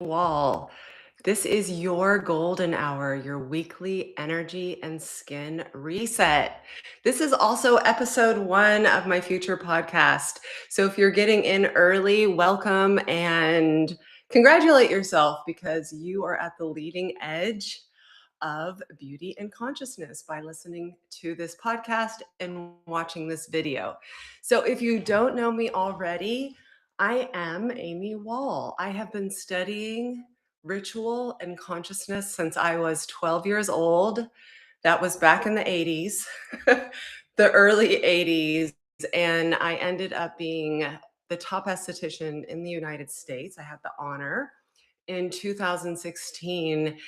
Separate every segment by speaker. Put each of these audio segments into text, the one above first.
Speaker 1: Wall. This is your golden hour, your weekly energy and skin reset. This is also episode one of my future podcast. So if you're getting in early, welcome and congratulate yourself because you are at the leading edge of beauty and consciousness by listening to this podcast and watching this video. So if you don't know me already, I am Amy Wall. I have been studying ritual and consciousness since I was 12 years old. That was back in the 80s, the early 80s. And I ended up being the top esthetician in the United States. I had the honor in 2016.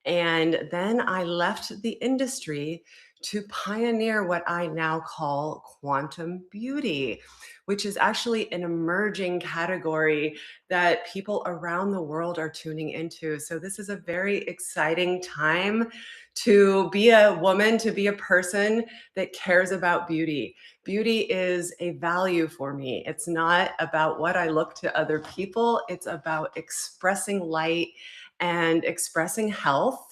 Speaker 1: And then I left the industry to pioneer what I now call quantum beauty, which is actually an emerging category that people around the world are tuning into. So, this is a very exciting time to be a woman, to be a person that cares about beauty. Beauty is a value for me. It's not about what I look to other people, it's about expressing light and expressing health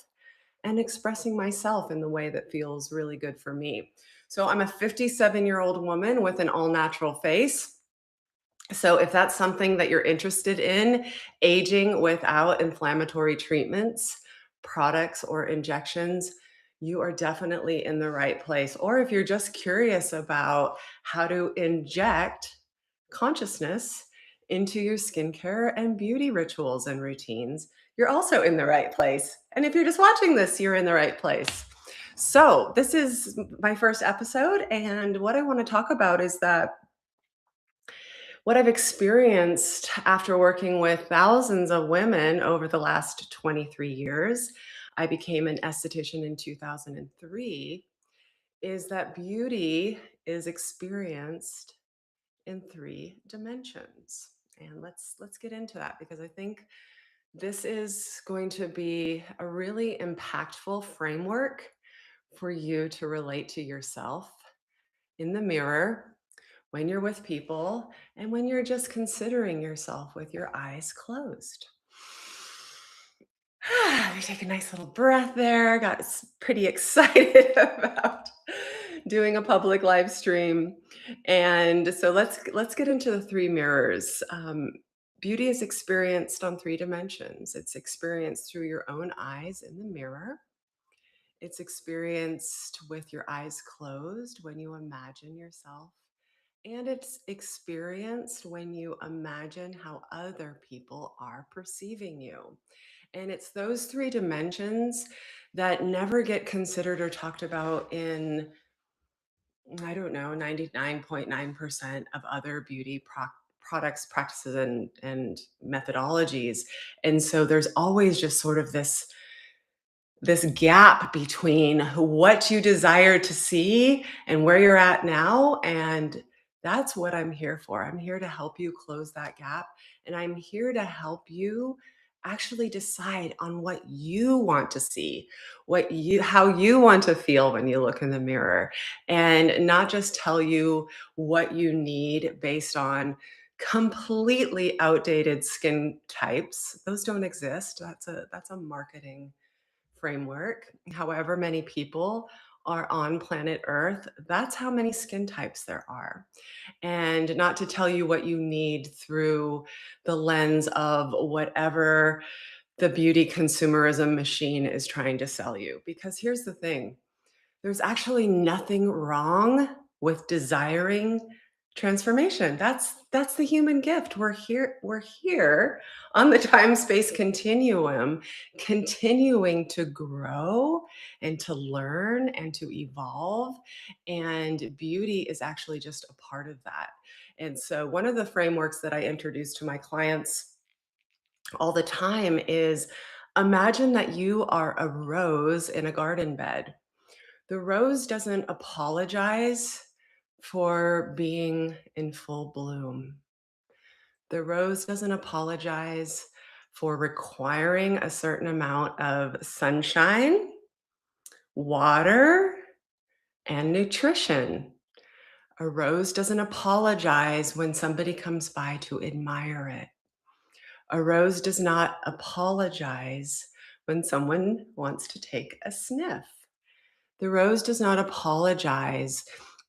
Speaker 1: and expressing myself in the way that feels really good for me. So, I'm a 57-year-old woman with an all natural face. So, if that's something that you're interested in, aging without inflammatory treatments, products, or injections, you are definitely in the right place. Or if you're just curious about how to inject consciousness into your skincare and beauty rituals and routines, you're also in the right place. And if you're just watching this, you're in the right place. So, this is my first episode. And what I want to talk about is that what I've experienced after working with thousands of women over the last 23 years, I became an esthetician in 2003, is that beauty is experienced in three dimensions. And let's get into that because I think this is going to be a really impactful framework for you to relate to yourself in the mirror, when you're with people, and when you're just considering yourself with your eyes closed. You take a nice little breath there. Got pretty excited about doing a public live stream, and so let's get into the three mirrors. Beauty is experienced on three dimensions. It's experienced through your own eyes in the mirror. It's experienced with your eyes closed when you imagine yourself. And it's experienced when you imagine how other people are perceiving you. And it's those three dimensions that never get considered or talked about in, I don't know, 99.9% of other beauty products, practices, and methodologies. And so there's always just sort of this gap between what you desire to see and where you're at now. And that's what I'm here for. I'm here to help you close that gap. And I'm here to help you actually decide on what you want to see, how you want to feel when you look in the mirror, and not just tell you what you need based on completely outdated skin types. Those don't exist. That's a marketing framework. However many people are on planet Earth, that's how many skin types there are. And not to tell you what you need through the lens of whatever the beauty consumerism machine is trying to sell you. Because here's the thing, there's actually nothing wrong with desiring transformation. That's the human gift. We're here on the time-space continuum, continuing to grow and to learn and to evolve. And beauty is actually just a part of that. And so one of the frameworks that I introduce to my clients all the time is, imagine that you are a rose in a garden bed. The rose doesn't apologize for being in full bloom. The rose doesn't apologize for requiring a certain amount of sunshine, water, and nutrition. A rose doesn't apologize when somebody comes by to admire it. A rose does not apologize when someone wants to take a sniff. The rose does not apologize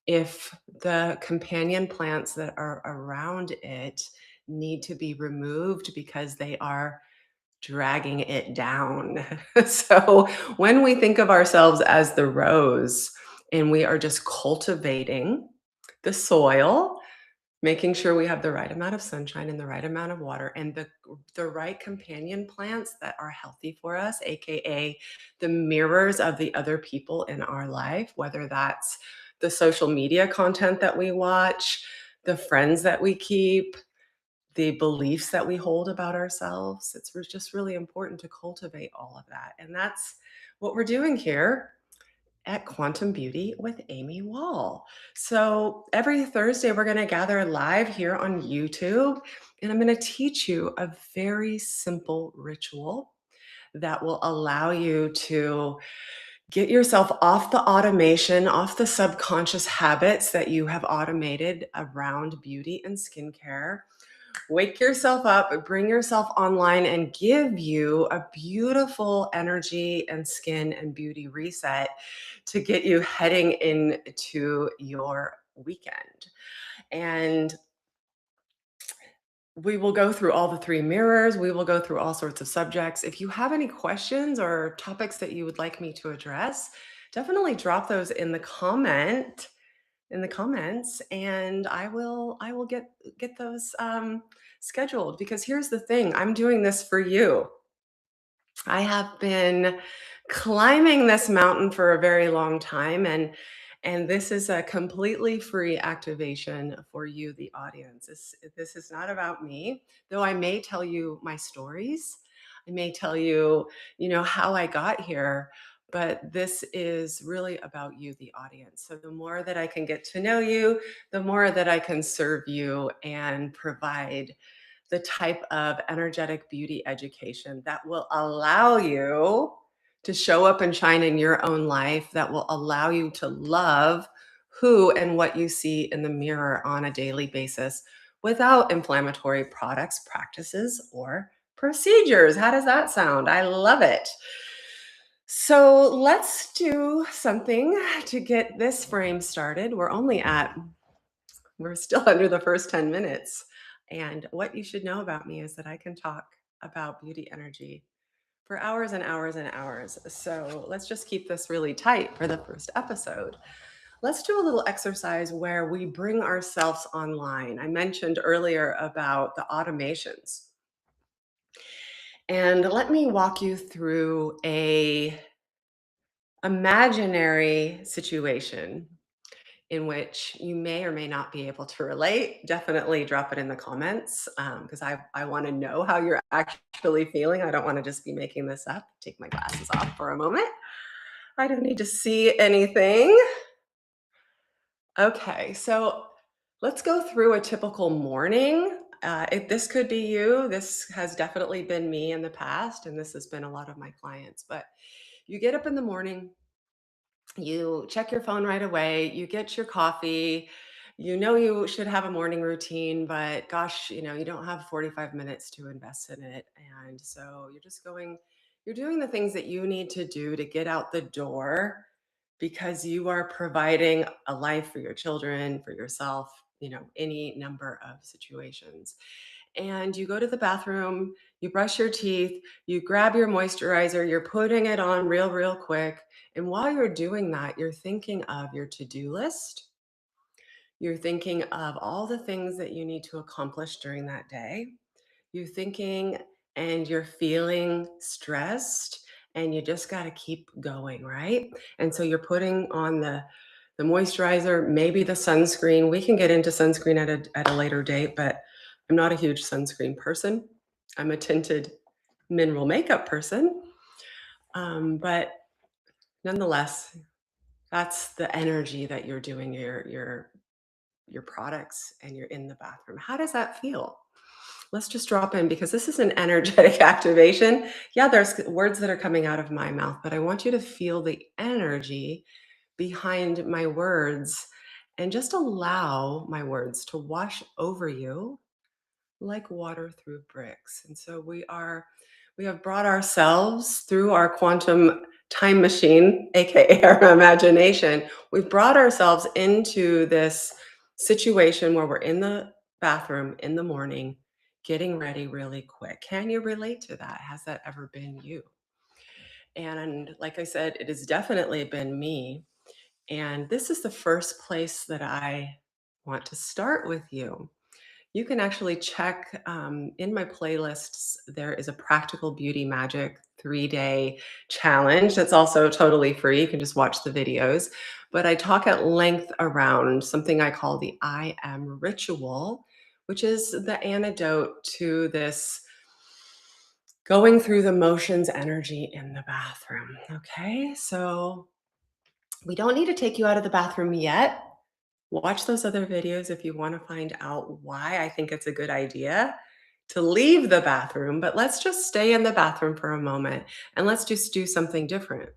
Speaker 1: if the companion plants that are around it need to be removed because they are dragging it down. So when we think of ourselves as the rose and we are just cultivating the soil, making sure we have the right amount of sunshine and the right amount of water and the right companion plants that are healthy for us, aka the mirrors of the other people in our life, whether that's the social media content that we watch, the friends that we keep, the beliefs that we hold about ourselves. Just really important to cultivate all of that. And that's what we're doing here at Quantum Beauty with Amy Wall. So every Thursday, we're going to gather live here on YouTube, and I'm going to teach you a very simple ritual that will allow you to get yourself off the automation, off the subconscious habits that you have automated around beauty and skincare. Wake yourself up, bring yourself online, and give you a beautiful energy and skin and beauty reset to get you heading into your weekend. And we will go through all the three mirrors. We will go through all sorts of subjects. If you have any questions or topics that you would like me to address, definitely drop those in the comments, and I will get those scheduled, because here's the thing, I'm doing this for you. I have been climbing this mountain for a very long time, and this is a completely free activation for you, the audience. This is not about me, though I may tell you my stories. I may tell you, how I got here, but this is really about you, the audience. So the more that I can get to know you, the more that I can serve you and provide the type of energetic beauty education that will allow you to show up and shine in your own life, that will allow you to love who and what you see in the mirror on a daily basis without inflammatory products, practices, or procedures. How does that sound? I love it. So let's do something to get this frame started. We're still under the first 10 minutes. And what you should know about me is that I can talk about beauty energy for hours and hours and hours. So let's just keep this really tight for the first episode. Let's do a little exercise where we bring ourselves online. I mentioned earlier about the automations. And let me walk you through a imaginary situation in which you may or may not be able to relate. Definitely drop it in the comments, because I want to know how you're actually feeling. I don't want to just be making this up. Take my glasses off for a moment. I don't need to see anything. Okay, so let's go through a typical morning. If this could be you, this has definitely been me in the past, and this has been a lot of my clients. But you get up in the morning, you check your phone right away, you get your coffee. You know you should have a morning routine, but gosh, you don't have 45 minutes to invest in it. And so you're doing the things that you need to do to get out the door, because you are providing a life for your children, for yourself, any number of situations. And you go to the bathroom, you brush your teeth, you grab your moisturizer, you're putting it on real, real quick. And while you're doing that, you're thinking of your to do list. You're thinking of all the things that you need to accomplish during that day. You're thinking and you're feeling stressed, and you just got to keep going, right? And so you're putting on the moisturizer, maybe the sunscreen. We can get into sunscreen at a later date, but I'm not a huge sunscreen person. I'm a tinted mineral makeup person. But nonetheless, that's the energy that you're doing your products, and you're in the bathroom. How does that feel? Let's just drop in, because this is an energetic activation. Yeah, there's words that are coming out of my mouth, but I want you to feel the energy behind my words and just allow my words to wash over you like water through bricks. And so we have brought ourselves through our quantum time machine, aka our imagination. We've brought ourselves into this situation where we're in the bathroom in the morning, getting ready really quick. Can you relate to that? Has that ever been you? And like I said, it has definitely been me. And this is the first place that I want to start with you. You can actually check in my playlists, there is a Practical Beauty Magic 3-day challenge that's also totally free. You can just watch the videos. But I talk at length around something I call the I am ritual, which is the antidote to this going through the motions energy in the bathroom. Okay, so we don't need to take you out of the bathroom yet. Watch those other videos if you want to find out why I think it's a good idea to leave the bathroom, but let's just stay in the bathroom for a moment and let's just do something different.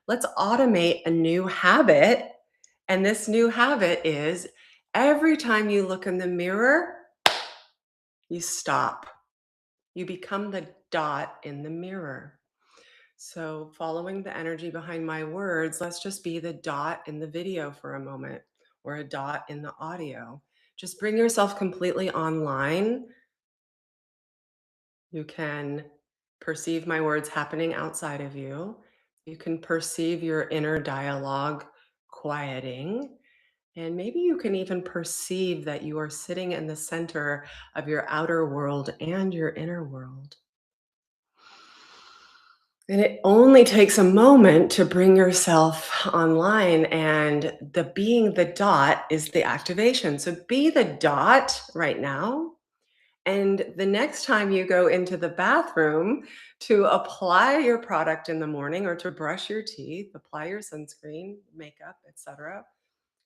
Speaker 1: Let's automate a new habit. And this new habit is every time you look in the mirror, you stop. You become the dot in the mirror. So, following the energy behind my words, let's just be the dot in the video for a moment or a dot in the audio. Just bring yourself completely online. You can perceive my words happening outside of you. You can perceive your inner dialogue quieting. And maybe you can even perceive that you are sitting in the center of your outer world and your inner world. And it only takes a moment to bring yourself online, and the being the dot is the activation. So be the dot right now. And the next time you go into the bathroom to apply your product in the morning or to brush your teeth, apply your sunscreen, makeup, etc.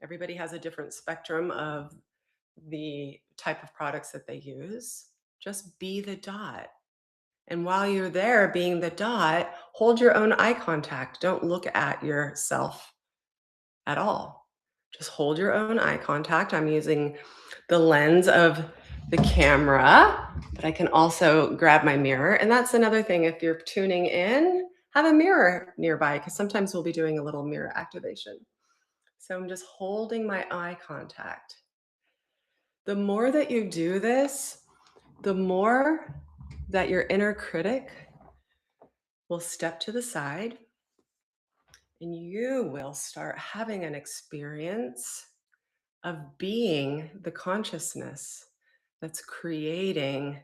Speaker 1: Everybody has a different spectrum of the type of products that they use. Just be the dot. And while you're there being the dot, hold your own eye contact. Don't look at yourself at all. Just hold your own eye contact. I'm using the lens of the camera, but I can also grab my mirror. And that's another thing. If you're tuning in, have a mirror nearby because sometimes we'll be doing a little mirror activation. So I'm just holding my eye contact. The more that you do this, the more that your inner critic will step to the side and you will start having an experience of being the consciousness that's creating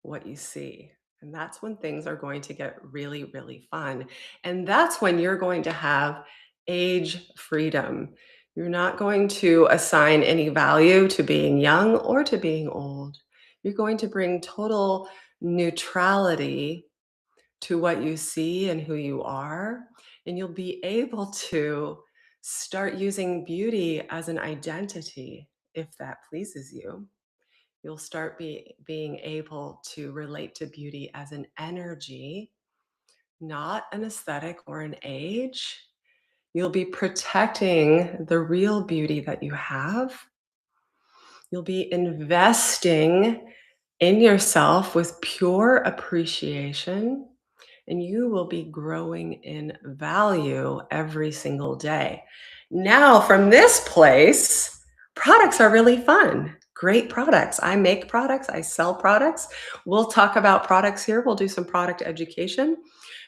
Speaker 1: what you see. And that's when things are going to get really, really fun. And that's when you're going to have age freedom. You're not going to assign any value to being young or to being old. You're going to bring total neutrality to what you see and who you are. And you'll be able to start using beauty as an identity if that pleases you. You'll start being able to relate to beauty as an energy, not an aesthetic or an age. You'll be protecting the real beauty that you have. You'll be investing in yourself with pure appreciation, and you will be growing in value every single day. Now, from this place, products are really fun. Great products. I make products, I sell products. We'll talk about products here. We'll do some product education.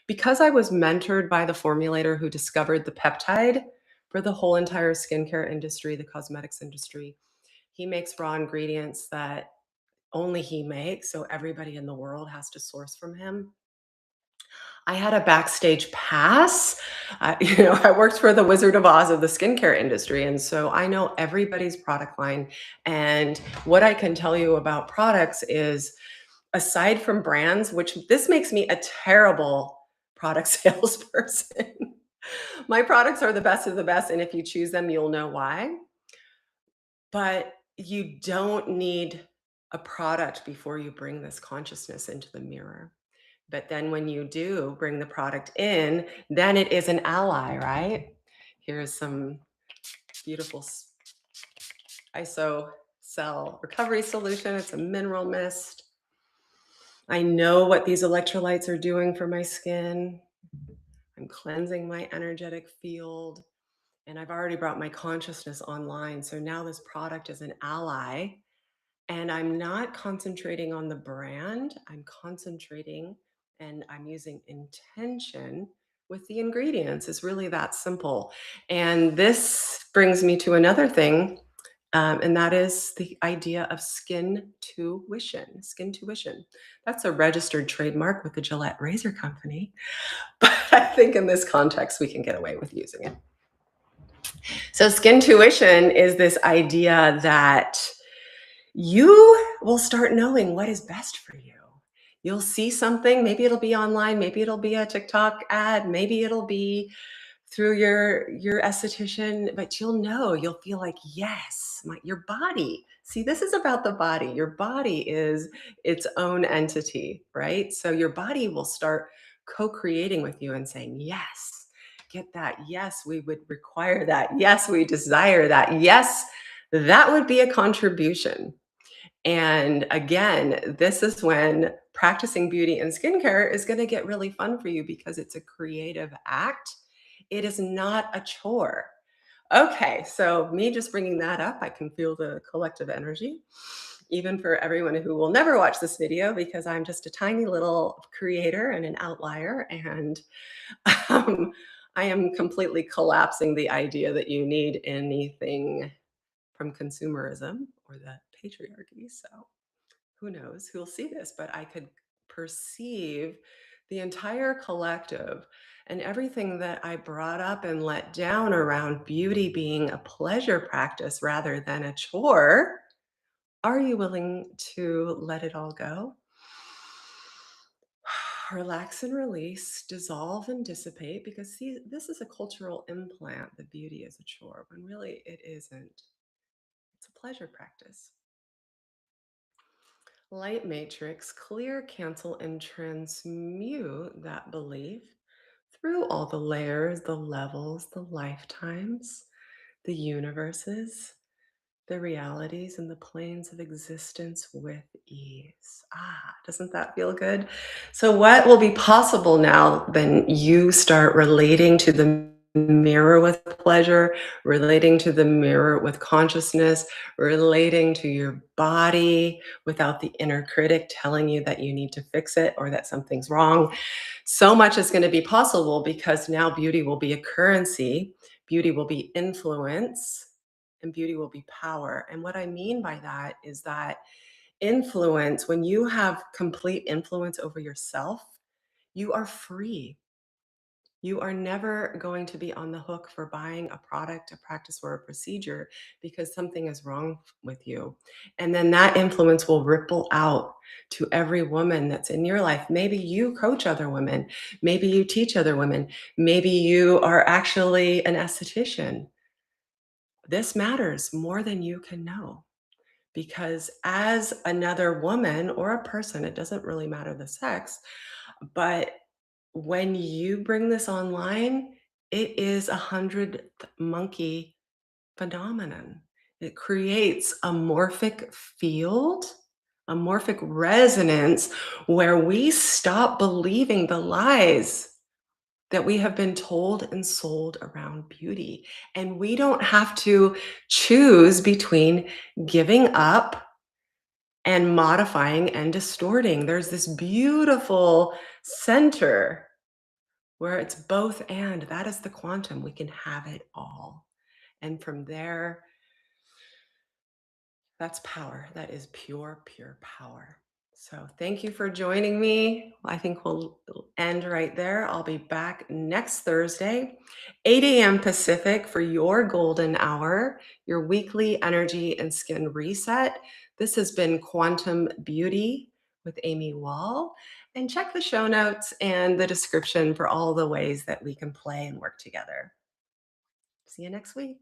Speaker 1: Because I was mentored by the formulator who discovered the peptide for the whole entire skincare industry, the cosmetics industry, he makes raw ingredients that only he makes. So everybody in the world has to source from him. I had a backstage pass. I worked for the Wizard of Oz of the skincare industry. And so I know everybody's product line. And what I can tell you about products is aside from brands, which this makes me a terrible product salesperson. My products are the best of the best. And if you choose them, you'll know why. But you don't need a product before you bring this consciousness into the mirror. But then when you do bring the product in, then it is an ally, right? Here's some beautiful ISO cell recovery solution. It's a mineral mist. I know what these electrolytes are doing for my skin. I'm cleansing my energetic field. And I've already brought my consciousness online. So now this product is an ally. And I'm not concentrating on the brand, I'm concentrating and I'm using intention with the ingredients. It's really that simple. And this brings me to another thing, and that is the idea of skin tuition. Skin tuition. That's a registered trademark with the Gillette Razor Company. But I think in this context, we can get away with using it. So, skin tuition is this idea that you will start knowing what is best for you. You'll see something, maybe it'll be online, maybe it'll be a TikTok ad, maybe it'll be through your esthetician, but you'll know, you'll feel like, yes, your body. See, this is about the body. Your body is its own entity, right? So your body will start co-creating with you and saying, yes, get that. Yes, we would require that. Yes, we desire that. Yes, that would be a contribution. And again, this is when practicing beauty and skincare is going to get really fun for you because it's a creative act. It is not a chore. Okay, so me just bringing that up, I can feel the collective energy, even for everyone who will never watch this video because I'm just a tiny little creator and an outlier. And um, I am completely collapsing the idea that you need anything from consumerism or the patriarchy. So who knows who'll see this, but I could perceive the entire collective and everything that I brought up and let down around beauty being a pleasure practice rather than a chore. Are you willing to let it all go? Relax and release, dissolve and dissipate, because see, this is a cultural implant that beauty is a chore when really it isn't. It's a pleasure practice. Light matrix, clear, cancel, and transmute that belief through all the layers, the levels, the lifetimes, the universes, the realities, and the planes of existence with ease. Ah, doesn't that feel good? So, what will be possible now then you start relating to the mirror with pleasure, relating to the mirror with consciousness, relating to your body without the inner critic telling you that you need to fix it or that something's wrong? So much is going to be possible because now beauty will be a currency, beauty will be influence, and beauty will be power. And what I mean by that is that influence, when you have complete influence over yourself, you are free. You are never going to be on the hook for buying a product, a practice, or a procedure because something is wrong with you. And then that influence will ripple out to every woman that's in your life. Maybe you coach other women. Maybe you teach other women. Maybe you are actually an esthetician. This matters more than you can know because as another woman or a person, it doesn't really matter the sex, but when you bring this online, it is a hundred monkey phenomenon. It creates a morphic field, a morphic resonance where we stop believing the lies that we have been told and sold around beauty. And we don't have to choose between giving up and modifying and distorting. There's this beautiful center where it's both and. That is the quantum. We can have it all. And from there, that's power. That is pure, pure power. So thank you for joining me. I think we'll end right there. I'll be back next Thursday, 8 a.m. Pacific for your golden hour, your weekly energy and skin reset. This has been Quantum Beauty with Amy Wall. And check the show notes and the description for all the ways that we can play and work together. See you next week.